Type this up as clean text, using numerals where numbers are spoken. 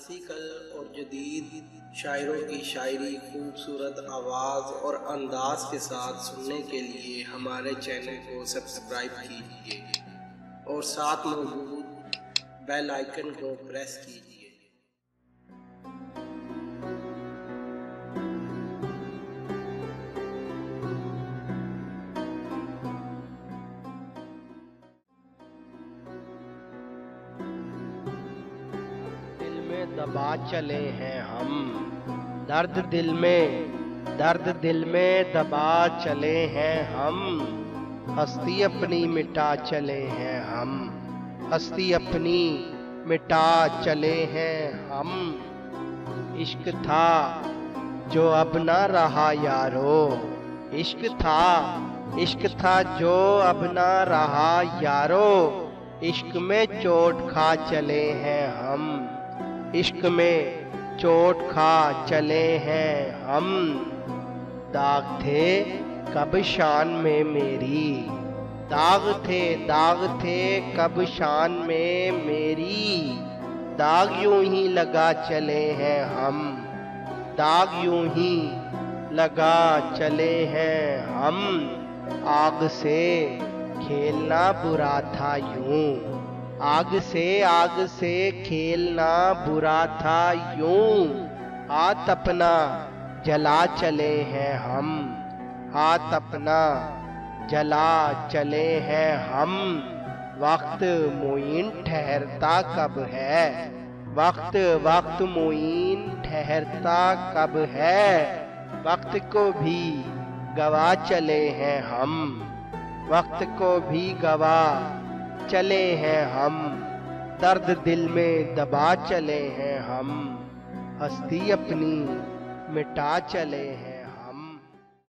Classical और जदीद शायरों की शायरी खूबसूरत आवाज़ और अंदाज के साथ सुनने के लिए हमारे चैनल को सब्सक्राइब कीजिए और साथ मौजूद बेल आइकन को प्रेस कीजिए। दबा चले हैं हम, दर्द दिल में दबा चले हैं हम, हस्ती अपनी मिटा चले हैं हम, हस्ती अपनी मिटा चले हैं हम। इश्क था जो अब ना रहा यारो, इश्क था जो अब ना रहा यारो, इश्क में चोट खा चले हैं हम, इश्क में चोट खा चले हैं हम। दाग थे कब शान में मेरी, दाग थे कब शान में मेरी, दाग यूं ही लगा चले हैं हम, दाग यूं ही लगा चले हैं हम। आग से खेलना बुरा था यूं, आग से खेलना बुरा था यूं, हाथ अपना जला चले हैं हम, हाथ अपना जला चले हैं हम। वक्त मोइन ठहरता कब है, वक्त मोइन ठहरता कब है, वक्त को भी गवा चले हैं हम, वक्त को भी गवा चले हैं हम। दर्द दिल में दबा चले हैं हम, हस्ती अपनी मिटा चले हैं।